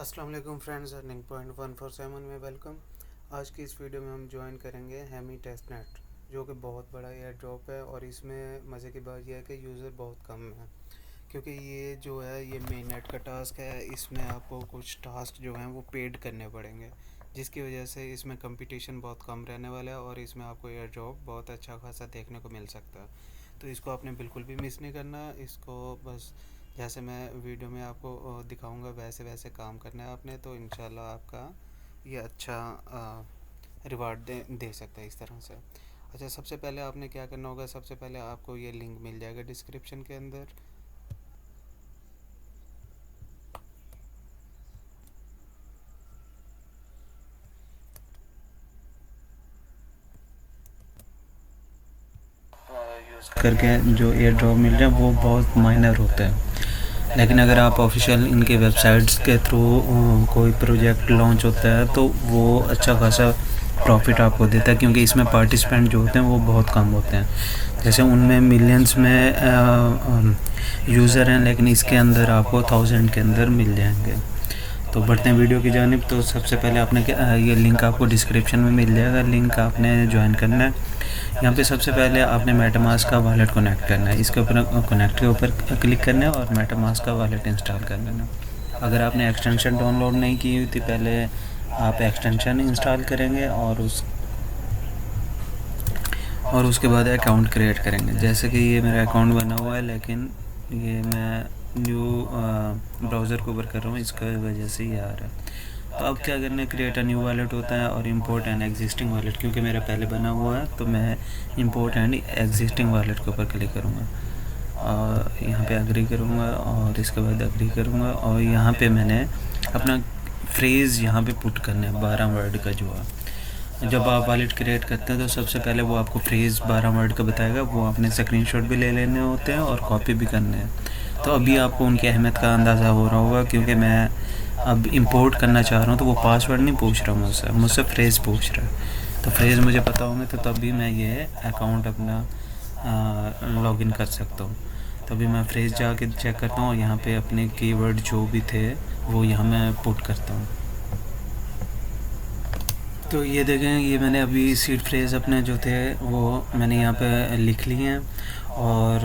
अस्सलाम वालेकुम friends, earning point 147 में वेलकम। आज की इस वीडियो में हम ज्वाइन करेंगे हेमी टेस्ट नेट, जो कि बहुत बड़ा एयर ड्रॉप है। और इसमें मज़े की बात यह है कि यूज़र बहुत कम है, क्योंकि ये जो है ये मेन नेट का टास्क है। इसमें आपको कुछ टास्क जो हैं वो पेड करने पड़ेंगे, जिसकी वजह से इसमें कंपटीशन बहुत कम रहने वाला है और इसमें आपको एयर ड्रॉप बहुत अच्छा खासा देखने को मिल सकता है। तो इसको आपने बिल्कुल भी मिस नहीं करना। इसको बस जैसे मैं वीडियो में आपको दिखाऊंगा वैसे वैसे काम करना है आपने, तो इंशाल्लाह आपका ये अच्छा रिवार्ड दे सकता है इस तरह से। अच्छा, सबसे पहले आपने क्या करना होगा, सबसे पहले आपको ये लिंक मिल जाएगा डिस्क्रिप्शन के अंदर। यूज़ करके जो एयर ड्रॉप मिल रहे हैं वो बहुत माइनर होते हैं, लेकिन अगर आप ऑफिशियल इनके वेबसाइट्स के थ्रू कोई प्रोजेक्ट लॉन्च होता है तो वो अच्छा खासा प्रॉफिट आपको देता है, क्योंकि इसमें पार्टिसिपेंट जो होते हैं वो बहुत कम होते हैं। जैसे उनमें मिलियंस में यूज़र हैं, लेकिन इसके अंदर आपको 1000 के अंदर मिल जाएंगे। तो बढ़ते हैं वीडियो की जानिब। तो सबसे पहले आपने ये लिंक आपको डिस्क्रिप्शन में मिल जाएगा, लिंक आपने ज्वाइन करना है। यहाँ पे सबसे पहले आपने मेटामास्क का वॉलेट कनेक्ट करना है। इसके ऊपर कनेक्ट के ऊपर क्लिक करना है और मेटामास्क का वॉलेट इंस्टॉल कर लेना। अगर आपने एक्सटेंशन डाउनलोड नहीं की हुई थी, पहले आप एक्सटेंशन इंस्टॉल करेंगे और उसके बाद अकाउंट क्रिएट करेंगे। जैसे कि ये मेरा अकाउंट बना हुआ है, लेकिन ये मैं न्यू ब्राउज़र को ओपन कर रहा हूँ, इसका वजह से ये आ रहा है। तो अब क्या करना है, क्रिएट अ न्यू वॉलेट होता है और इंपोर्ट एंड एग्जिस्टिंग वॉलेट, क्योंकि मेरा पहले बना हुआ है तो मैं इंपोर्ट एंड एग्जिस्टिंग वॉलेट के ऊपर क्लिक करूँगा और यहाँ पे एग्री करूँगा और इसके बाद एग्री करूँगा। और यहाँ पे मैंने अपना फ्रेज़ यहाँ पे पुट करना है 12 वर्ड का जो है। जब आप वॉलेट क्रिएट करते हैं तो सबसे पहले वो आपको फ्रेज़ 12 वर्ड का बताएगा, वो आपने स्क्रीनशॉट भी ले लेने होते हैं और कॉपी भी करने हैं। तो अभी आपको उनकी अहमियत का अंदाज़ा हो रहा होगा, क्योंकि मैं अब इंपोर्ट करना चाह रहा हूँ तो वो पासवर्ड नहीं पूछ रहा मुझसे फ्रेज़ पूछ रहा है। तो फ्रेज़ मुझे पता होंगे तो तभी मैं ये अकाउंट अपना लॉगिन कर सकता हूँ। तो अभी मैं फ्रेज़ जाके चेक करता हूँ और यहाँ पे अपने कीवर्ड जो भी थे वो यहाँ मैं पुट करता हूँ। तो ये देखें, ये मैंने अभी सीड फ्रेज़ अपने जो थे वो मैंने यहाँ पे लिख लिए हैं। और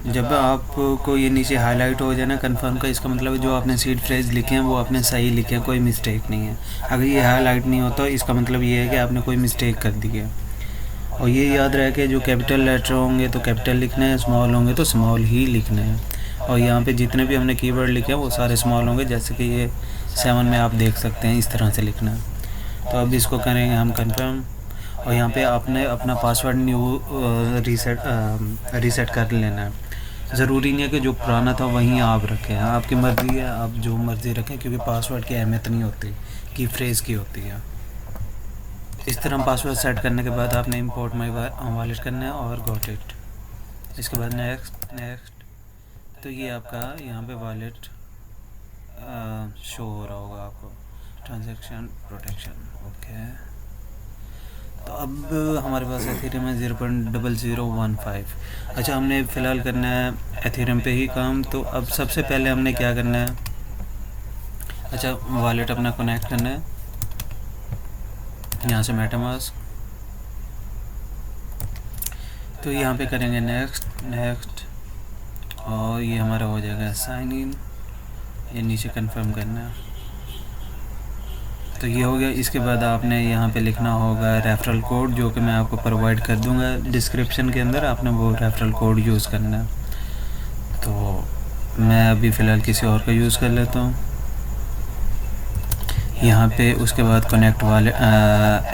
जब आपको ये नीचे हाईलाइट हो जाए ना कन्फर्म का, इसका मतलब जो आपने सीड फ्रेज़ लिखे हैं वो आपने सही लिखे हैं, कोई मिस्टेक नहीं है। अगर ये हाईलाइट नहीं होता इसका मतलब ये है कि आपने कोई मिस्टेक कर दी है। और ये याद रहे कि जो कैपिटल लेटर होंगे तो कैपिटल लिखना है, स्मॉल होंगे तो स्मॉल ही लिखना है। और यहाँ पे जितने भी हमने कीवर्ड लिखे हैं वो सारे स्मॉल होंगे, जैसे कि ये 7 में आप देख सकते हैं, इस तरह से लिखना है। तो अब इसको करेंगे हम कंफर्म और यहाँ पे आपने अपना पासवर्ड न्यू रीसेट कर लेना है। ज़रूरी नहीं है कि जो पुराना था वहीं आप रखें, आपकी मर्ज़ी है, आप जो मर्ज़ी रखें, क्योंकि पासवर्ड की अहमियत नहीं होती, की फ्रेज़ की होती है। इस तरह पासवर्ड सेट करने के बाद आपने इंपोर्ट माई वॉलेट करना है और गॉट इट। इसके बाद नेक्स्ट नेक्स्ट। तो ये आपका यहाँ पे वॉलेट शो हो रहा होगा आपको, ट्रांजैक्शन प्रोटेक्शन। ओके, तो अब हमारे पास एथेरियम है 0.0015। अच्छा, हमने फ़िलहाल करना है एथेरियम पे ही काम। तो अब सबसे पहले हमने क्या करना है, अच्छा वॉलेट अपना कनेक्ट करना है यहाँ से मेटामास्क। तो यहाँ पे करेंगे नेक्स्ट नेक्स्ट और ये हमारा हो जाएगा साइन इन। ये नीचे कंफर्म करना है, तो ये हो गया। इसके बाद आपने यहाँ पे लिखना होगा रेफरल कोड, जो कि मैं आपको प्रोवाइड कर दूँगा डिस्क्रिप्शन के अंदर। आपने वो रेफरल कोड यूज़ करना है। तो मैं अभी फ़िलहाल किसी और का यूज़ कर लेता हूँ यहाँ पे। उसके बाद कनेक्ट वाले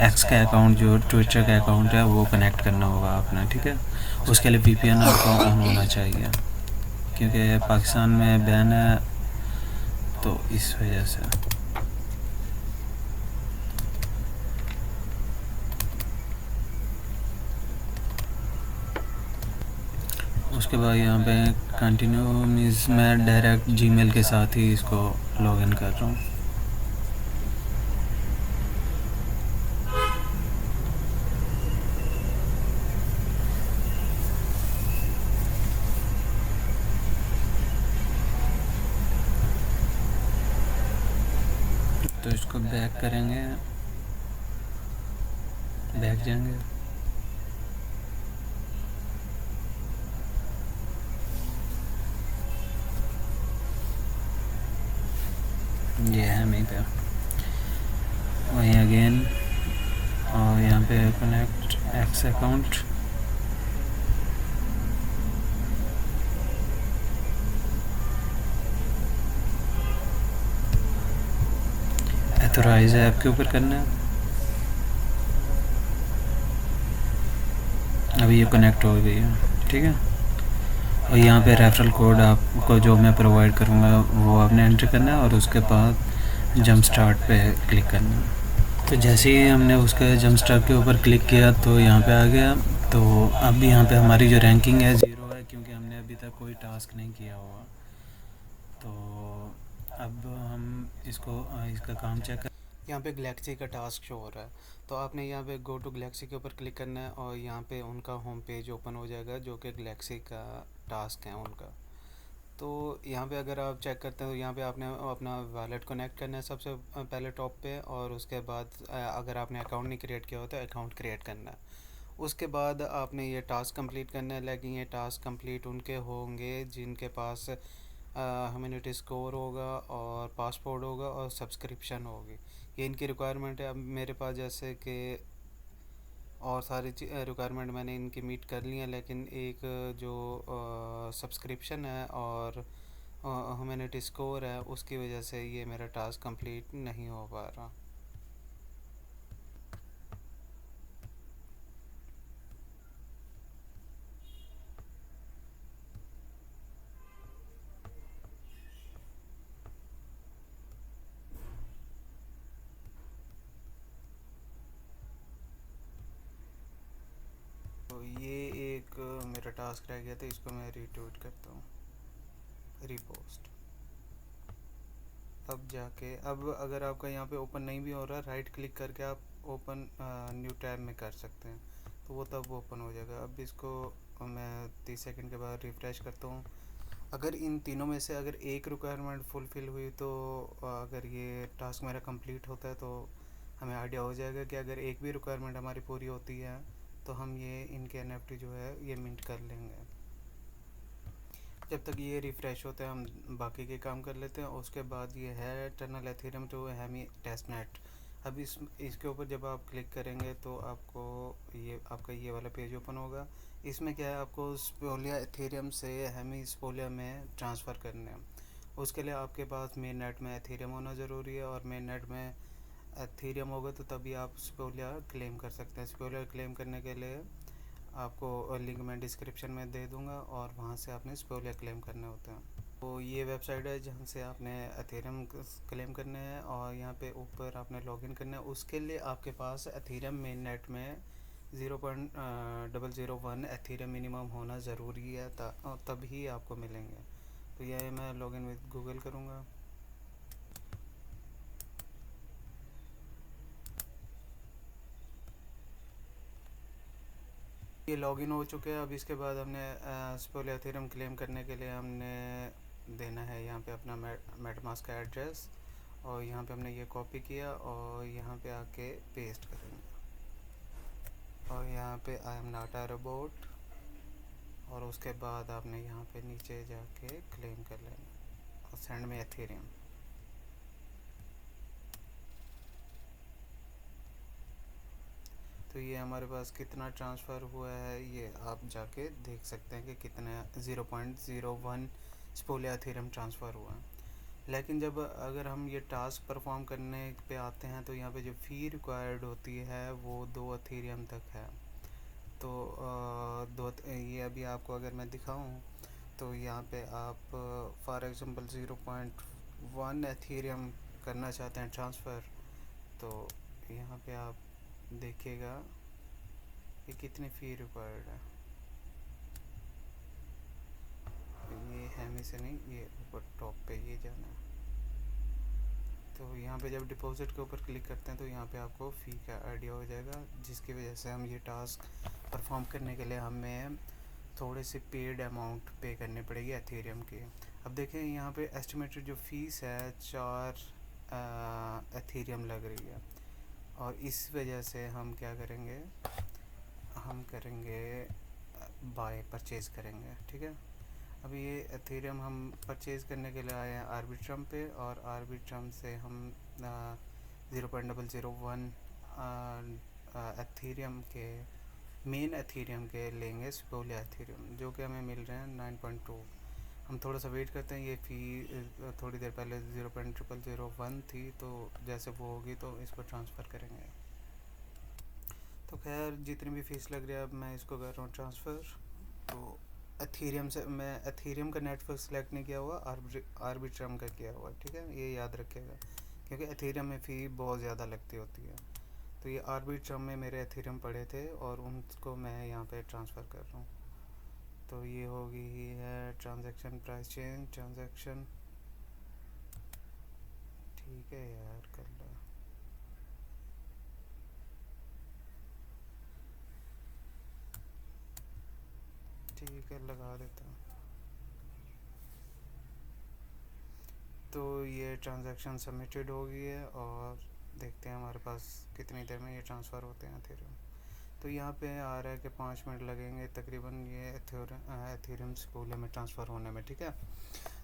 एक्स का अकाउंट, जो ट्विटर का अकाउंट है, वो कनेक्ट करना होगा आपने, ठीक है। उसके लिए VPN आपका ऑन होना चाहिए, क्योंकि पाकिस्तान में बैन है, तो इस वजह से। उसके बाद यहाँ पे कंटिन्यू मीन्स मैं डायरेक्ट जीमेल के साथ ही इसको लॉगिन कर रहा हूँ। तो इसको बैक करेंगे, बैक जाएंगे। ये है वहीं पे, वहीं अगेन, और यहाँ पे connect x account. Authorise app के ऊपर करना है। अभी ये कनेक्ट हो गई है, ठीक है। और यहाँ पे रेफरल कोड आपको जो मैं प्रोवाइड करूँगा वो आपने एंटर करना है, और उसके बाद जंप स्टार्ट पे क्लिक करना है। तो जैसे ही हमने उसके जंप स्टार्ट के ऊपर क्लिक किया तो यहाँ पे आ गया। तो अब यहाँ पे हमारी जो रैंकिंग है 0 है, क्योंकि हमने अभी तक कोई टास्क नहीं किया हुआ। तो अब हम इसका काम चेक कर, यहाँ पे गैलेक्सी का टास्क शो हो रहा है। तो आपने यहाँ पे गो टू गैलेक्सी के ऊपर क्लिक करना है, और यहाँ पे उनका होम पेज ओपन हो जाएगा जो कि गैलेक्सी का टास्क है उनका। तो यहाँ पे अगर आप चेक करते हैं तो यहाँ पे आपने अपना वॉलेट कनेक्ट करना है सबसे पहले टॉप पे, और उसके बाद अगर आपने अकाउंट नहीं क्रिएट किया हो तो अकाउंट क्रिएट करना है। उसके बाद आपने ये टास्क कंप्लीट करना है, लेकिन ये टास्क कंप्लीट उनके होंगे जिनके पास ह्यूमैनिटी स्कोर होगा और पासपोर्ट होगा और सब्सक्रिप्शन होगी। ये इनकी रिक्वायरमेंट है। अब मेरे पास जैसे कि और सारी रिक्वायरमेंट मैंने इनकी मीट कर ली हैं, लेकिन एक जो सब्सक्रिप्शन है और ह्यूमैनिटी स्कोर है उसकी वजह से ये मेरा टास्क कंप्लीट नहीं हो पा रहा। तो ये एक मेरा टास्क रह गया था, इसको मैं रीट्वीट करता हूँ, रीपोस्ट। अब जाके अब अगर आपका यहाँ पे ओपन नहीं भी हो रहा, राइट क्लिक करके आप ओपन न्यू टैब में कर सकते हैं, तो वो तब ओपन हो जाएगा। अब इसको मैं 30 सेकंड के बाद रिफ़्रेश करता हूँ। अगर इन तीनों में से अगर एक रिक्वायरमेंट फुलफ़िल हुई तो अगर ये टास्क मेरा कंप्लीट होता है तो हमें आइडिया हो जाएगा कि अगर एक भी रिक्वायरमेंट हमारी पूरी होती है तो हम ये इनके NFT जो है ये मिंट कर लेंगे। जब तक ये रिफ़्रेश होता है हम बाकी के काम कर लेते हैं। उसके बाद ये है tunnel Ethereum to Hemi testnet. अब इसके ऊपर जब आप क्लिक करेंगे तो आपको आपका ये वाला पेज ओपन होगा। इसमें क्या है, आपको स्पोलिया एथेरियम से हेमी स्पोलिया में ट्रांसफ़र करने हैं। उसके लिए आपके पास मेन नेट में एथेरियम होना ज़रूरी है, और मेन नेट में एथेरियम होगा तो तभी आप स्पोलिया क्लेम कर सकते हैं। स्पोलिया क्लेम करने के लिए आपको लिंक मैं डिस्क्रिप्शन में दे दूंगा, और वहाँ से आपने स्पोलिया क्लेम करने होते हैं। तो ये वेबसाइट है जहाँ से आपने एथेरियम क्लेम करने हैं, और यहाँ पे ऊपर आपने लॉगिन करना है। उसके लिए आपके पास एथेरियम मेन नेट में 0.001 एथेरियम मिनिमम होना ज़रूरी है, तभी आपको मिलेंगे। तो यह मैं लॉगिन विद गूगल करूँगा। ये लॉगिन हो चुके हैं। अब इसके बाद हमने स्पोलिया एथेरियम क्लेम करने के लिए हमने देना है यहाँ पे अपना मेटमास्क का एड्रेस, और यहाँ पे हमने ये कॉपी किया और यहाँ पे आके पेस्ट करेंगे, और यहाँ पे I am not a robot, और उसके बाद आपने यहाँ पे नीचे जाके क्लेम कर लेना और सेंड में एथेरियम। तो ये हमारे पास कितना ट्रांसफ़र हुआ है ये आप जाके देख सकते हैं कि कितना 0.01 स्पोलिया एथेरियम ट्रांसफ़र हुआ है। लेकिन जब अगर हम ये टास्क परफॉर्म करने पे आते हैं तो यहाँ पे जो फ़ी रिक्वायर्ड होती है वो 2 एथेरियम तक है। तो ये अभी आपको अगर मैं दिखाऊं तो यहाँ पे आप फॉर एग्ज़ाम्पल 0.1 एथेरियम करना चाहते हैं ट्रांसफ़र, तो यहाँ पे आप देखिएगा कि कितनी फ़ी रिक्वायर्ड है। ये हेमी से नहीं, ये ऊपर टॉप पे ये जाना है। तो यहाँ पे जब डिपॉजिट के ऊपर क्लिक करते हैं तो यहाँ पे आपको फ़ी का आइडिया हो जाएगा, जिसकी वजह से हम ये टास्क परफॉर्म करने के लिए हमें थोड़े से पेड अमाउंट पे करनी पड़ेगी एथेरियम की। अब देखें यहाँ पे एस्टिमेटेड जो फ़ीस है एथेरियम लग रही है, और इस वजह से हम क्या करेंगे, हम करेंगे बाय परचेज़ करेंगे। ठीक है, अभी ये एथेरियम हम परचेज़ करने के लिए आए हैं आर्बिट्रम पे, और आर्बिट्रम से हम 0.001 एथेरियम के मेन एथेरियम के लेंगे, स्पोलिया एथेरियम, जो कि हमें मिल रहे हैं 9.2। हम थोड़ा सा वेट करते हैं, ये फ़ी थोड़ी देर पहले 0.0001 थी, तो जैसे वो होगी तो इसको ट्रांसफ़र करेंगे। तो खैर जितनी भी फ़ीस लग रही है अब मैं इसको कर रहा हूँ ट्रांसफ़र। तो एथेरियम से मैं एथेरियम का नेटवर्क सेलेक्ट नहीं किया हुआ, आर्बिट्रम का किया हुआ। ठीक है, ये याद रखिएगा, क्योंकि एथेरियम में फ़ी बहुत ज़्यादा लगती होती है। तो ये आर्बिट्रम में मेरे एथेरियम पड़े थे और उनको मैं यहाँ पे ट्रांसफ़र कर रहा हूँ। तो ये होगी है ट्रांजैक्शन प्राइस चेंज ट्रांजैक्शन। ठीक है यार, कर लो। ठीक है, लगा देता हूँ। तो ये ट्रांजैक्शन सबमिटेड हो गई है, और देखते हैं हमारे पास कितनी देर में ये ट्रांसफ़र होते हैं एथेरियम। तो यहाँ पे आ रहा है कि 5 मिनट लगेंगे तकरीबन ये एथेरियम स्पोलिया में ट्रांसफ़र होने में। ठीक है,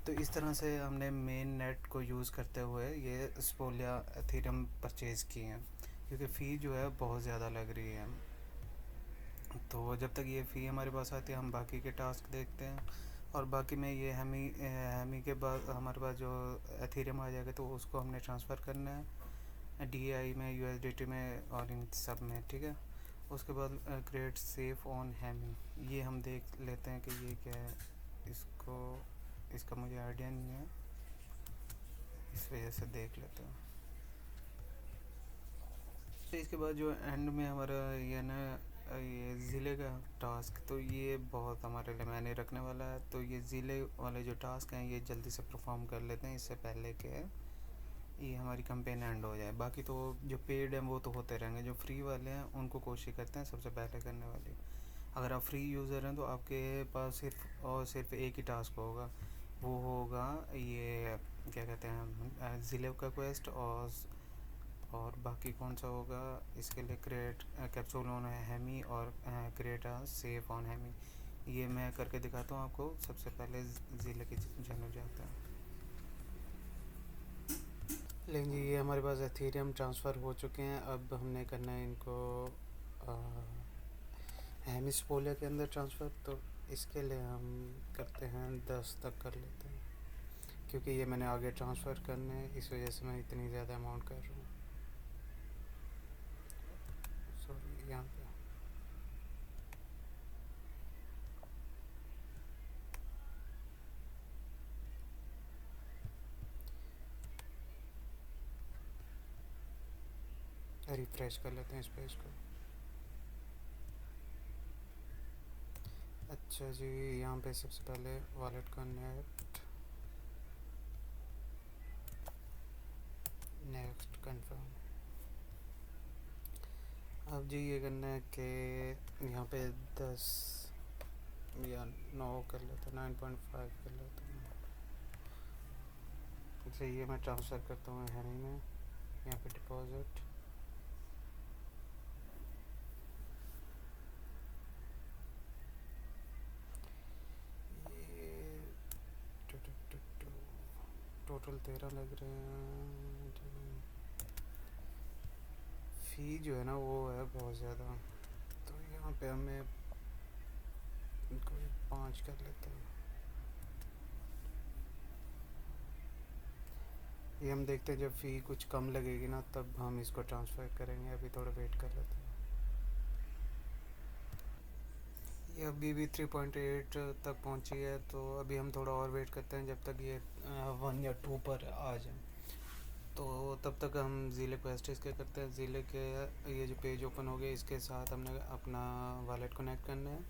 तो इस तरह से हमने मेन नेट को यूज़ करते हुए ये स्पोलिया एथेरियम परचेज़ किए हैं, क्योंकि फ़ी जो है बहुत ज़्यादा लग रही है। तो जब तक ये फ़ी हमारे पास आती है हम बाकी के टास्क देखते हैं, और बाकी में ये हमी के बाद हमारे पास जो एथेरियम आ जाएगा तो उसको हमने ट्रांसफ़र करना है DAI में, USDT में, और इन सब में। ठीक है, उसके बाद क्रिएट सेफ ऑन हैमी, ये हम देख लेते हैं कि ये क्या है। इसका मुझे आइडिया नहीं है, इस वजह से देख लेते हैं। तो इसके बाद जो एंड में हमारा ये ना ये ज़िले का टास्क, तो ये बहुत हमारे लिए मायने रखने वाला है। तो ये ज़िले वाले जो टास्क हैं ये जल्दी से परफॉर्म कर लेते हैं, इससे पहले कि ये हमारी कैंपेन एंड हो जाए। बाकी तो जो पेड हैं वो तो होते रहेंगे, जो फ्री वाले हैं उनको कोशिश करते हैं सबसे पहले करने वाली। अगर आप फ्री यूज़र हैं तो आपके पास सिर्फ और सिर्फ एक ही टास्क होगा, वो होगा ये क्या कहते हैं ज़िले का क्वेस्ट, और बाकी कौन सा होगा इसके लिए क्रिएट कैप्सूल ऑन हैमी, और create a safe on hemi. ये मैं करके दिखाता हूँ आपको। सबसे पहले ज़िले की जानब जाता है। लेकिन जी ये हमारे पास एथेरियम ट्रांसफ़र हो चुके हैं, अब हमने करना है इनको हैमी स्पोलिया के अंदर ट्रांसफ़र। तो इसके लिए हम करते हैं 10 तक कर लेते हैं, क्योंकि ये मैंने आगे ट्रांसफ़र करने हैं, इस वजह से मैं इतनी ज़्यादा अमाउंट कर रहा हूँ। सॉरी, यहाँ पे रिफ्रेश कर लेते हैं इस पेज को। अच्छा जी, यहाँ पे सबसे पहले वॉलेट का नेक्स्ट कंफर्म। अब जी ये करना है कि यहाँ पे 10 या 9 कर लेते हैं, 9.5 कर लेते हैं। अच्छा, ये मैं ट्रांसफ़र करता हूँ हैमी में, यहाँ पे डिपॉज़िट। ये टोटल 13 लग रहे हैं। फ़ी जो है ना वो है बहुत ज़्यादा, तो यहाँ पे हमें कोई 5 कर लेते हैं। ये हम देखते हैं जब फ़ी कुछ कम लगेगी ना तब हम इसको ट्रांसफ़र करेंगे, अभी थोड़ा वेट कर लेते हैं। ये अभी भी 3.8 तक पहुंची है, तो अभी हम थोड़ा और वेट करते हैं जब तक ये 1 या 2 पर आ जाए। तो तब तक हम ज़िले क्वेस्टिस के करते हैं। ज़िले के ये जो पेज ओपन हो गया, इसके साथ हमने अपना वॉलेट कनेक्ट करना है।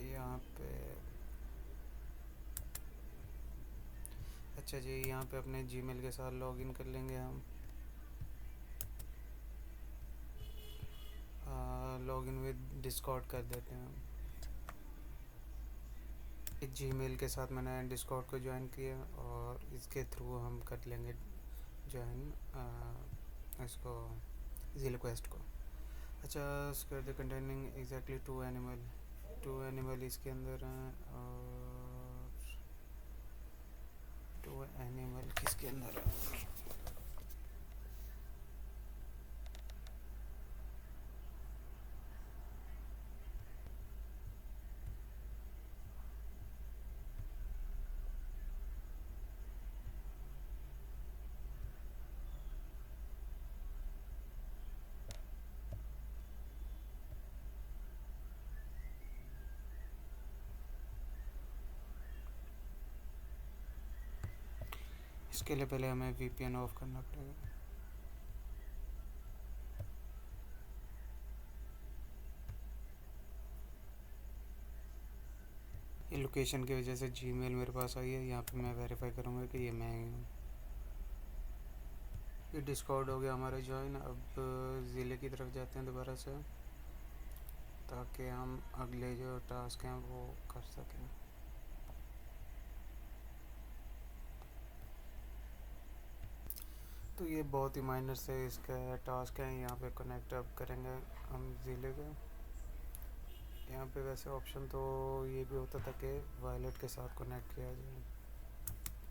यहाँ पे अच्छा जी, यहाँ पे अपने जीमेल के साथ लॉगिन कर लेंगे हम। लॉगिन विद डिस्कॉर्ड कर देते हैं हम। जीमेल के साथ मैंने डिस्कॉर्ड को ज्वाइन किया और इसके थ्रू हम कर लेंगे ज्वाइन इसको जी रिक्वेस्ट को। अच्छा, square the containing exactly two animal इसके अंदर हैं और टू एनिमल किसके अंदर है। इसके लिए पहले हमें वीपीएन ऑफ करना पड़ेगा। ये लोकेशन की वजह से जीमेल मेरे पास आई है। यहाँ पे मैं वेरीफाई करूँगा कि ये मैं ही हूँ। ये डिस्कॉर्ड हो गया हमारा ज्वाइन। अब ज़िले की तरफ जाते हैं दोबारा से, ताकि हम अगले जो टास्क हैं वो कर सकें। तो ये बहुत ही माइनर से इसका टास्क है। यहाँ पे कनेक्ट अप करेंगे हम ज़िले के। यहाँ पे वैसे ऑप्शन तो ये भी होता था कि वॉलेट के साथ कनेक्ट किया जाए,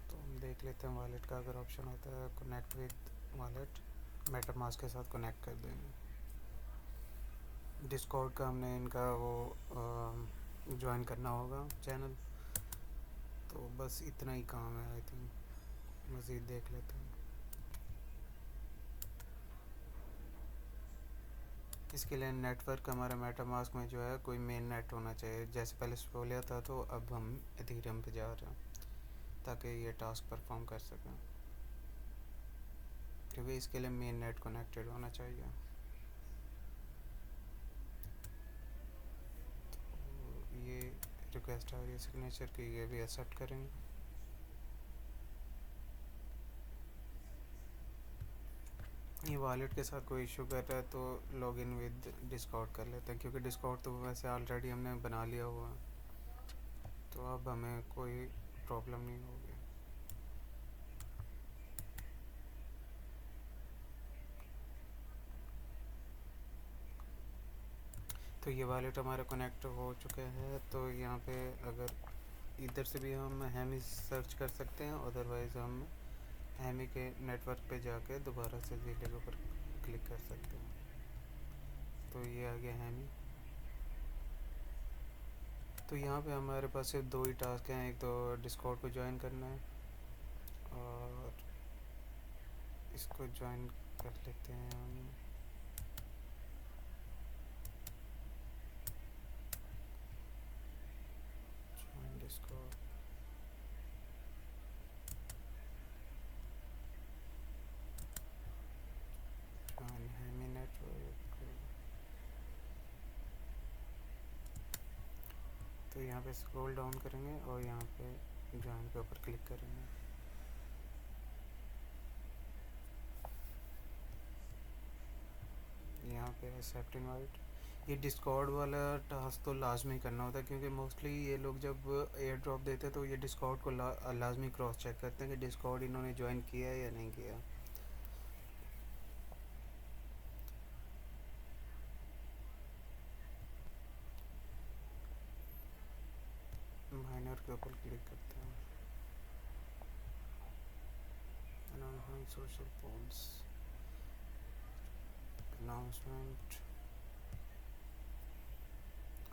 तो हम देख लेते हैं वॉलेट का अगर ऑप्शन होता है कनेक्ट विद वॉलेट, मेटामास्क के साथ कनेक्ट कर देंगे। डिस्कॉर्ड का हमने इनका वो ज्वाइन करना होगा चैनल, तो बस इतना ही काम है। आई थिंक मज़ीद देख लेते हैं। इसके लिए नेटवर्क हमारे मेटामास्क में जो है कोई मेन नेट होना चाहिए। जैसे पहले स्पोलिया था, तो अब हम एथेरियम पे जा रहे हैं ताकि ये टास्क परफॉर्म कर सकें, क्योंकि इसके लिए मेन नेट कनेक्टेड होना चाहिए। तो ये रिक्वेस्ट आ रही है सिग्नेचर की, ये भी एक्सेप्ट करेंगे। ये वॉलेट के साथ कोई इशू कर रहा है तो लॉगिन विद डिस्कॉर्ड कर लेते हैं, क्योंकि डिस्कॉर्ड तो वैसे ऑलरेडी हमने बना लिया हुआ है, तो अब हमें कोई प्रॉब्लम नहीं होगी। तो ये वॉलेट हमारा कनेक्ट हो चुका है। तो यहाँ पे अगर इधर से भी हम हैमी सर्च कर सकते हैं, अदरवाइज़ हम हैमी के नेटवर्क पे जाके दोबारा से ज़िले के ऊपर क्लिक कर सकते हैं। तो ये आ गया हैमी। तो यहाँ पे हमारे पास सिर्फ दो ही टास्क हैं, एक तो डिस्कॉर्ड को ज्वाइन करना है और इसको ज्वाइन कर लेते हैं हम। Join Discord, join hemi network. तो यहाँ पे स्क्रॉल डाउन करेंगे और यहाँ पे ज्वाइन के ऊपर क्लिक करेंगे। यहाँ पे एक्सेप्ट इनवाइट। ये डिस्कॉर्ड वाला टास्क तो लाजमी करना होता है, क्योंकि मोस्टली ये लोग जब एयर ड्रॉप देते हैं तो ये डिस्कॉर्ड को लाजमी क्रॉस चेक करते हैं कि डिस्कॉर्ड इन्होंने ज्वाइन किया है या नहीं किया। माइनर के ऊपर क्लिक करते हैं। अनाउंसमेंट, सोशल पोल्स, अनाउंसमेंट,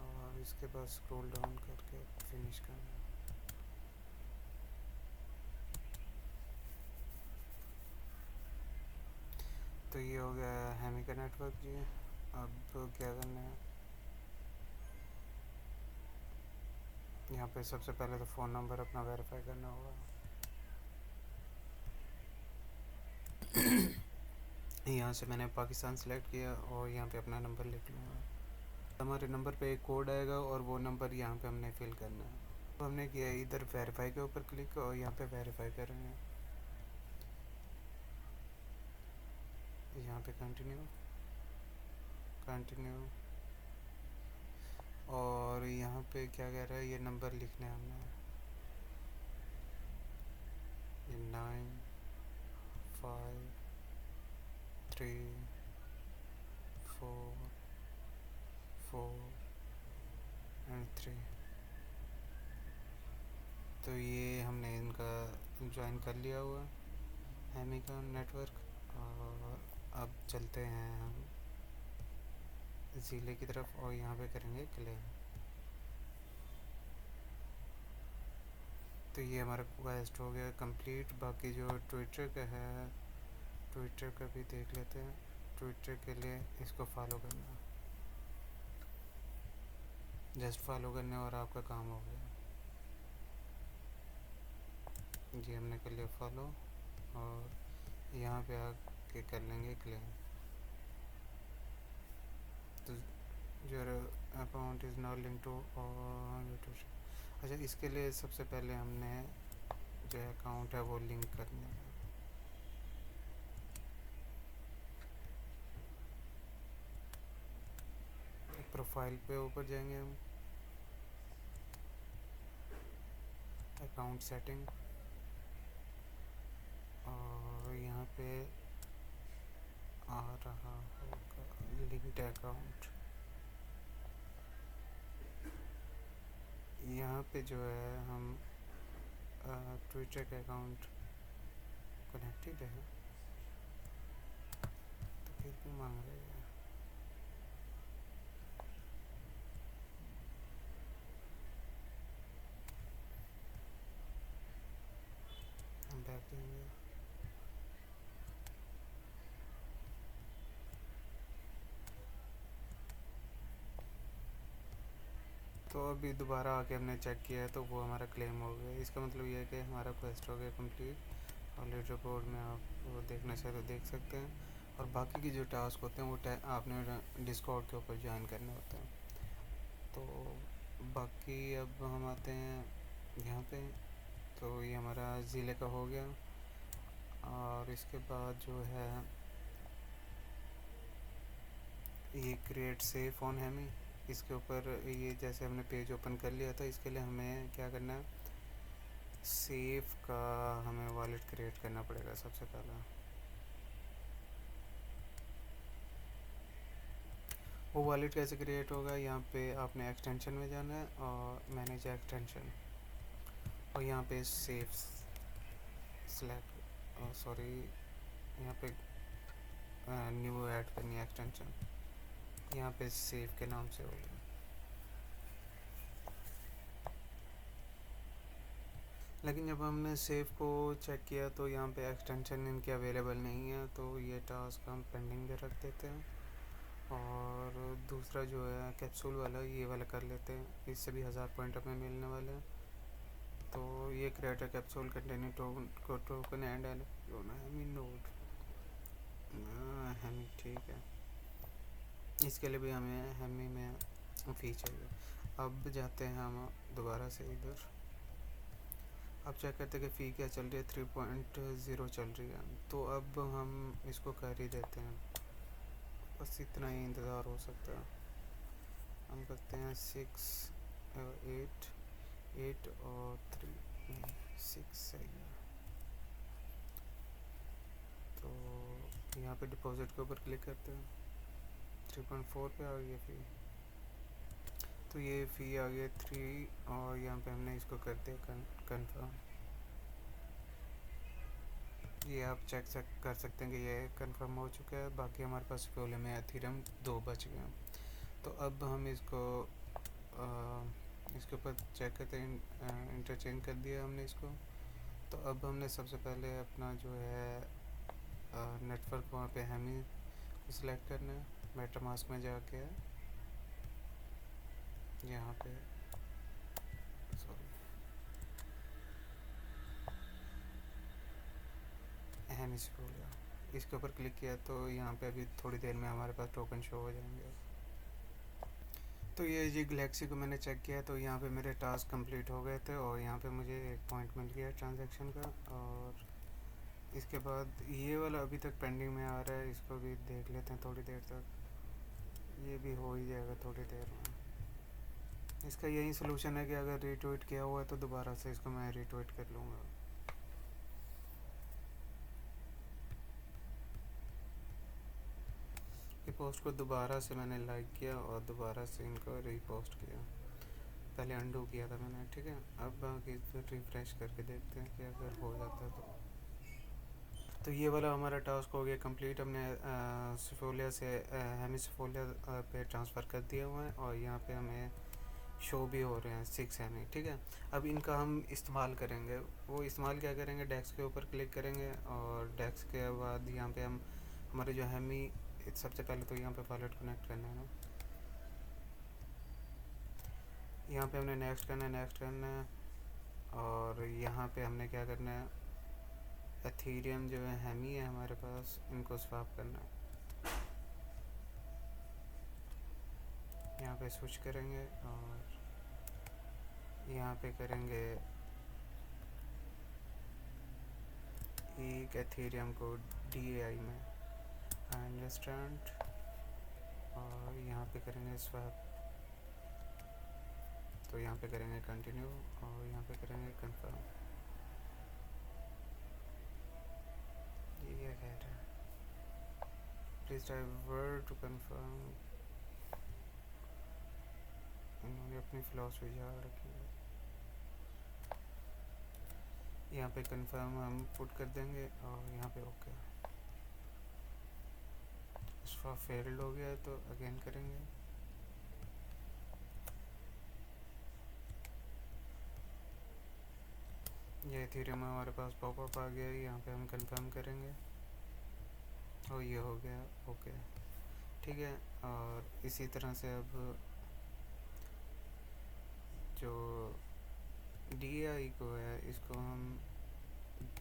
और इसके बाद स्क्रॉल डाउन करके फिनिश करना है। तो ये हो गया हैमी का नेटवर्क जी। अब क्या करना है, यहाँ पे सबसे पहले तो फ़ोन नंबर अपना वेरीफाई करना होगा। यहाँ से मैंने पाकिस्तान सेलेक्ट किया और यहाँ पे अपना नंबर लिख लूँगा। हमारे नंबर पे एक कोड आएगा और वो नंबर यहाँ पे हमने फ़िल करना है। तो हमने किया इधर वेरीफाई के ऊपर क्लिक और यहाँ पे वेरीफाई करेंगे। यहाँ पे कंटिन्यू, कंटिन्यू, और यहाँ पे क्या कह रहा है, ये नंबर लिखने हैं हमने, ये 9, 5, 3, 4, 4 एंड 3। तो ये हमने इनका ज्वाइन कर लिया हुआ हैमी का नेटवर्क। और अब चलते हैं हम ज़ीले की तरफ और यहाँ पे करेंगे क्लेम। तो ये हमारा क्वेस्ट हो गया कंप्लीट। बाकी जो ट्विटर का है, ट्विटर का भी देख लेते हैं। ट्विटर के लिए इसको फॉलो करना, जस्ट फॉलो करने और आपका काम हो गया। जी हमने कर लिया फॉलो और यहाँ पे आके कर लेंगे क्लेम। तो जो account is now link to Twitter. अच्छा, इसके लिए सबसे पहले हमने जो अकाउंट है वो लिंक करना है। प्रोफाइल पे ऊपर जाएंगे हम, अकाउंट सेटिंग, और यहाँ पे आ रहा होगा लिंक्ड अकाउंट। यहाँ पे जो है हम ट्विटर का अकाउंट कनेक्टेड है तो फिर भी मांग रहे हैं। हम बैक देंगे। तो अभी दोबारा आके हमने चेक किया है तो वो हमारा क्लेम हो गया। इसका मतलब ये है कि हमारा क्वेस्ट हो गया कंप्लीट। और लीडर बोर्ड में आप वो देखना चाहे तो देख सकते हैं। और बाकी के जो टास्क होते हैं वो आपने डिस्कॉर्ड के ऊपर ज्वाइन करने होते हैं। तो बाकी अब हम आते हैं यहाँ पे। तो ये हमारा ज़िले का हो गया। और इसके बाद जो है ये क्रिएट सेफ ऑन हैमी, इसके ऊपर ये जैसे हमने पेज ओपन कर लिया था, इसके लिए हमें क्या करना है, सेफ का हमें वॉलेट क्रिएट करना पड़ेगा सबसे पहला। वो वॉलेट कैसे क्रिएट होगा, यहाँ पे आपने एक्सटेंशन में जाना है और मैनेज एक्सटेंशन, और यहाँ पे सेफ सेलेक्ट, सॉरी यहाँ पे न्यू ऐड करनी है एक्सटेंशन, यहाँ पे सेफ के नाम से होगा। लेकिन जब हमने सेफ को चेक किया तो यहाँ पे एक्सटेंशन इनकी अवेलेबल नहीं है, तो ये टास्क हम पेंडिंग में रख देते हैं। और दूसरा जो है कैप्सूल वाला, ये वाला कर लेते हैं, इससे भी 1000 पॉइंट हमें मिलने वाले हैं। तो ये creator capsule containing token and hemi node, hemi, ठीक है। इसके लिए भी हमें हैमी में फ़ी चाहिए। अब जाते हैं हम दोबारा से इधर। अब चेक करते हैं कि फ़ी क्या चल रही है, 3.0 चल रही है। तो अब हम इसको कर ही देते हैं, बस इतना ही इंतज़ार हो सकता है। हम करते हैं 6, 8 और 3, 6 सही है। तो यहाँ पे डिपॉजिट के ऊपर क्लिक करते हैं, 3.4 पे आ गई फ़ी। तो ये फ़ी आ गया 3, और यहाँ पे हमने इसको कर दिया कन्फर्म। ये आप चेक कर सकते हैं कि ये कंफर्म हो चुका है। बाकी हमारे पास फ्यूल में एथेरियम 2 बच गए हैं। तो अब हम इसको इसके ऊपर चेक करते हैं, इंटरचेंज कर दिया हमने इसको। तो अब हमने सबसे पहले अपना जो है नेटवर्क वहाँ पे हैमी सिलेक्ट करना है। मेटामास्क में जाके यहाँ पे, सॉरी, हैमी से भूल गया, इसके ऊपर क्लिक किया तो यहाँ पे अभी थोड़ी देर में हमारे पास टोकन शो हो जाएंगे। तो ये जी गैलेक्सी को मैंने चेक किया तो यहाँ पे मेरे टास्क कंप्लीट हो गए थे और यहाँ पे मुझे 1 पॉइंट मिल गया ट्रांजैक्शन का। और इसके बाद ये वाला अभी तक पेंडिंग में आ रहा है, इसको भी देख लेते हैं थोड़ी देर तक, ये भी हो ही जाएगा थोड़ी देर में। इसका यही सोल्यूशन है कि अगर रीट्वीट किया हुआ है तो दोबारा से इसको मैं रीट्वीट कर लूँगा। ये पोस्ट को दोबारा से मैंने लाइक किया और दोबारा से इनको रीपोस्ट किया, पहले अंडू किया था मैंने, ठीक है। अब बाकी रिफ़्रेश करके देखते हैं कि अगर हो जाता है तो ये वाला हमारा टास्क हो गया कंप्लीट। हमने सफोलिया से हेमिसफोलिया पे ट्रांसफ़र कर दिया हुआ है और यहाँ पे हमें शो भी हो रहे हैं 6 हेमी, ठीक है। अब इनका हम इस्तेमाल करेंगे। वो इस्तेमाल क्या करेंगे, डेस्क के ऊपर क्लिक करेंगे और डेस्क के बाद यहाँ पे हम हमारे जो हेमी, सबसे पहले तो यहाँ पे वॉलेट कनेक्ट करना है ना, यहाँ पे हमने नेक्स्ट करना है और यहाँ पे हमने क्या करना है, एथीरियम जो है हेमी है हमारे पास, इनको स्वैप करना है। यहाँ पे स्विच करेंगे और यहाँ पे करेंगे एक एथीरियम को DAI में अंडरस्टैंड और यहाँ पे करेंगे स्वैप। तो यहाँ पे करेंगे कंटिन्यू और यहाँ पे करेंगे कंफर्म। ये क्या कह रहा है, प्लीज़ डाइवर्ट टू कंफर्म। इन्होंने अपनी फिलॉसफी झाड़ रखी है। यहाँ पे कंफर्म हम पुट कर देंगे और यहाँ पे ओके। इसका फेल्ड हो गया है तो अगेन करेंगे। ये एथीरियम हमारे पास पॉपअप आ गया है, यहाँ पे हम कंफर्म करेंगे और ये हो गया ओके, ठीक है। और इसी तरह से अब जो DAI को है इसको हम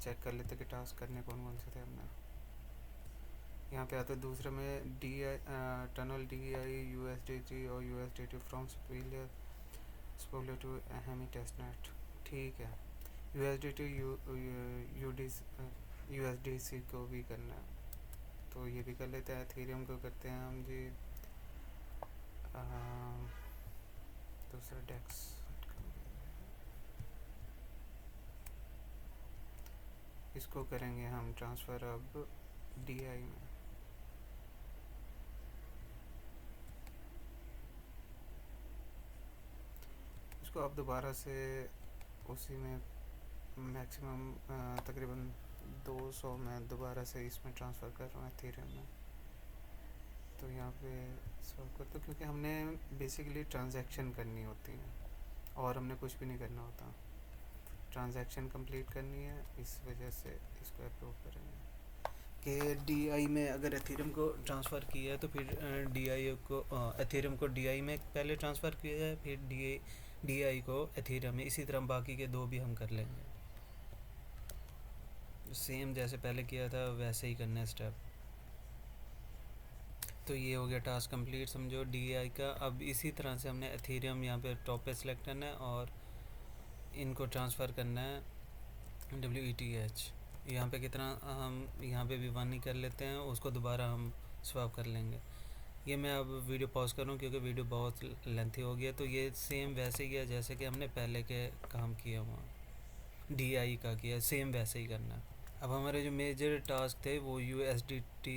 चेक कर लेते कि टास्क करने कौन कौन से थे हमने। यहाँ पे आते दूसरे में टनल DAI USDT और USDT from Sepolia to Hemi testnet, ठीक है। USDT USDC को भी करना है तो ये भी कर लेते हैं। एथीरियम को करते हैं हम जी दूसरा डेक्स, इसको करेंगे हम ट्रांसफ़र अब DAI में। इसको अब दोबारा से उसी में मैक्सिमम तकरीबन 200 में दोबारा से इसमें ट्रांसफ़र कर रहा हूँ एथीरियम में। तो यहाँ पे सॉल्व करते हैं क्योंकि हमने बेसिकली ट्रांजैक्शन करनी होती है और हमने कुछ भी नहीं करना होता, ट्रांजैक्शन कंप्लीट करनी है, इस वजह से इसको अप्रूव करेंगे कि DAI में अगर एथीरियम को ट्रांसफ़र किया है तो फिर DAI को एथीरियम को DAI में पहले ट्रांसफ़र किया है, फिर DAI को एथीरियम में। इसी तरह बाकी के दो भी हम कर लेंगे, सेम जैसे पहले किया था वैसे ही करना है स्टेप। तो ये हो गया टास्क कंप्लीट समझो DAI का। अब इसी तरह से हमने एथीरियम यहाँ पे टॉप पे सेलेक्ट करना है और इनको ट्रांसफ़र करना है WETH। यहाँ पे कितना, हम यहाँ पे भी 1 ही कर लेते हैं, उसको दोबारा हम स्वैप कर लेंगे। ये मैं अब वीडियो पॉज कर रहा हूँ क्योंकि वीडियो बहुत लेंथी हो गया। तो ये सेम वैसे ही है जैसे कि हमने पहले के काम किया हुआ DAI का किया, सेम वैसे ही करना है। अब हमारे जो मेजर टास्क थे वो USDT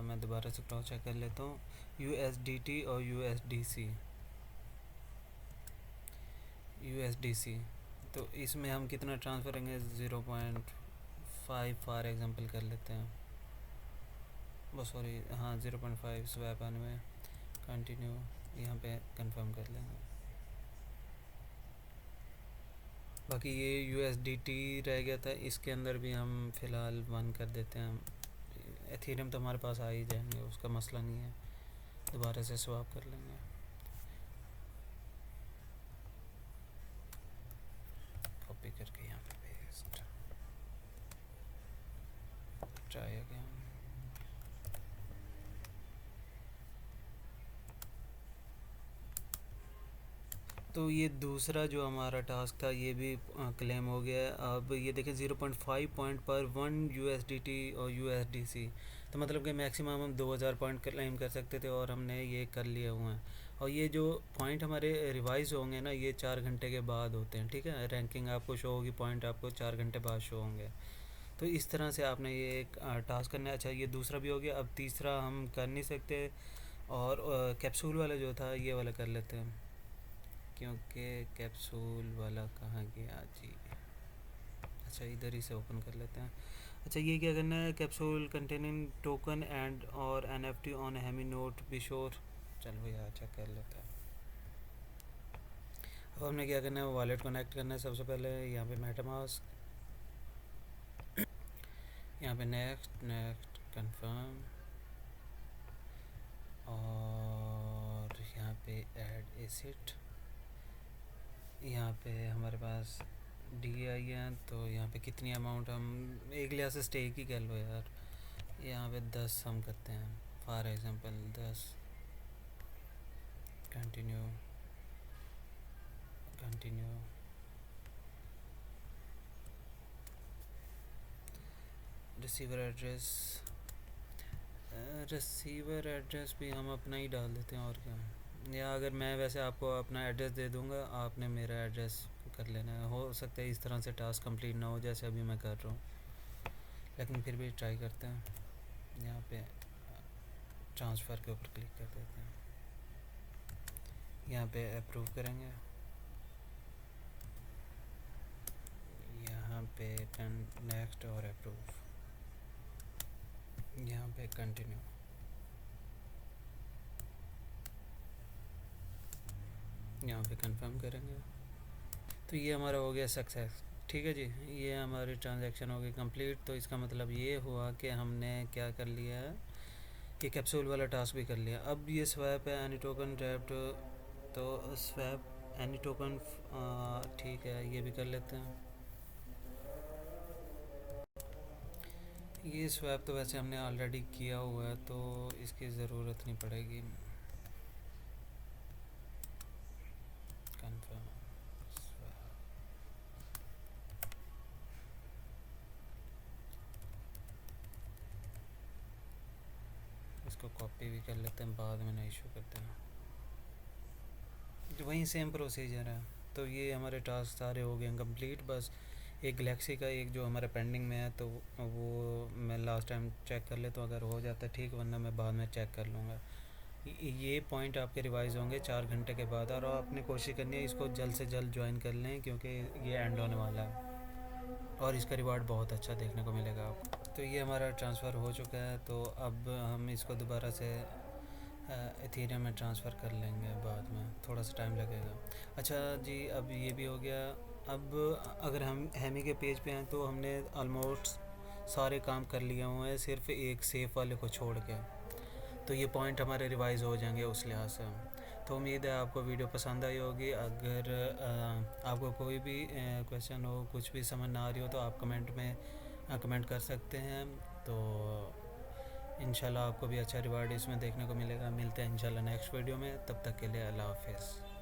मैं दोबारा से क्रॉस चेक कर लेता हूँ, USDT और USDC। तो इसमें हम कितना ट्रांसफ़र करेंगे, 0.5 फॉर एग्जांपल कर लेते हैं, बस सॉरी हाँ 0.5 स्वैप में कंटिन्यू, यहाँ पे कंफर्म कर लेंगे। बाकी ये USDT रह गया था, इसके अंदर भी हम फ़िलहाल 1 कर देते हैं। एथीरियम तो हमारे पास आ ही जाएंगे, उसका मसला नहीं है, दोबारा से स्वैप कर लेंगे। कॉपी करके यहाँ पे पेस्ट, ट्राई अगेन। तो ये दूसरा जो हमारा टास्क था ये भी क्लेम हो गया है। अब ये देखें 0.5 पॉइंट पर 1 USDT और USDC, तो मतलब कि मैक्सिमम हम 2000 पॉइंट क्लेम कर सकते थे और हमने ये कर लिए हुए हैं। और ये जो पॉइंट हमारे रिवाइज होंगे ना, ये 4 घंटे के बाद होते हैं, ठीक है। रैंकिंग आपको शो होगी, पॉइंट आपको 4 घंटे बाद शो होंगे। तो इस तरह से आपने ये एक टास्क करना है। अच्छा, ये दूसरा भी हो गया। अब तीसरा हम कर नहीं सकते, और कैप्सूल वाला जो था ये वाला कर लेते हैं, क्योंकि कैप्सूल वाला कहाँ गया जी। अच्छा, इधर ही से ओपन कर लेते हैं। अच्छा, ये क्या करना है, कैप्सूल कंटेनिंग टोकन एंड और NFT on Hemi note be sure. चलो भैया, अच्छा कर लेते हैं। अब हमने क्या करना है, वॉलेट कनेक्ट करना है। सबसे पहले यहाँ पे मेटामास्क, यहाँ पे नेक्स्ट नेक्स्ट कंफर्म, और यहाँ पे ऐड एसिड। यहाँ पे हमारे पास DI है, तो यहाँ पे कितनी अमाउंट, हम एक लिहाज से स्टेक ही कर लो यार। यहाँ पे 10 हम करते हैं for example, 10। Continue continue. Receiver address, receiver address भी हम अपना ही डाल देते हैं, और क्या। या अगर मैं वैसे आपको अपना एड्रेस दे दूंगा, आपने मेरा एड्रेस कर लेना है। हो सकता है इस तरह से टास्क कंप्लीट ना हो जैसे अभी मैं कर रहा हूँ, लेकिन फिर भी ट्राई करते हैं। यहाँ पे ट्रांसफ़र के ऊपर क्लिक कर देते हैं, यहाँ पे अप्रूव करेंगे, यहाँ पे नेक्स्ट और अप्रूव, यहाँ पे कंटिन्यू। यहाँ पे कंफर्म करेंगे। तो ये हमारा हो गया सक्सेस, ठीक है जी। ये हमारी ट्रांजैक्शन हो गई कंप्लीट। तो इसका मतलब ये हुआ कि हमने क्या कर लिया है, ये कैप्सूल वाला टास्क भी कर लिया। अब ये स्वैप है एनी टोकन ड्रैफ्ट, तो स्वैप एनी टोकन, ठीक है, ये भी कर लेते हैं। ये स्वैप तो वैसे हमने ऑलरेडी किया हुआ है, तो इसकी ज़रूरत नहीं पड़ेगी। कंफर्म स्वैप, इसको कॉपी भी कर लेते हैं, बाद में ना इशू करते हैं। तो वही सेम प्रोसीजर है। तो ये हमारे टास्क सारे हो गए हैं कंप्लीट। बस एक गैलेक्सी का एक जो हमारा पेंडिंग में है, तो वो मैं लास्ट टाइम चेक कर ले, तो अगर हो जाता है ठीक, वरना मैं बाद में चेक कर लूँगा। ये पॉइंट आपके रिवाइज़ होंगे 4 घंटे के बाद, और आपने कोशिश करनी है इसको जल्द से जल्द ज्वाइन कर लें, क्योंकि ये एंड होने वाला है और इसका रिवार्ड बहुत अच्छा देखने को मिलेगा आपको। तो ये हमारा ट्रांसफ़र हो चुका है। तो अब हम इसको दोबारा से एथेरियम में ट्रांसफ़र कर लेंगे बाद में, थोड़ा सा टाइम लगेगा। अच्छा जी, अब ये भी हो गया। अब अगर हम हेमी के पेज पे हैं, तो हमने ऑलमोस्ट सारे काम कर लिए हुए हैं, सिर्फ एक सेफ वाले को छोड़ के। तो ये पॉइंट हमारे रिवाइज़ हो जाएंगे उस लिहाज से। तो उम्मीद है आपको वीडियो पसंद आई होगी। अगर आपको कोई भी क्वेश्चन हो, कुछ भी समझ ना आ रही हो, तो आप कमेंट में कमेंट कर सकते हैं। तो इंशाल्लाह आपको भी अच्छा रिवार्ड इसमें देखने को मिलेगा। मिलते हैं इंशाल्लाह नेक्स्ट वीडियो में, तब तक के लिए अल्लाह हाफ़िज़।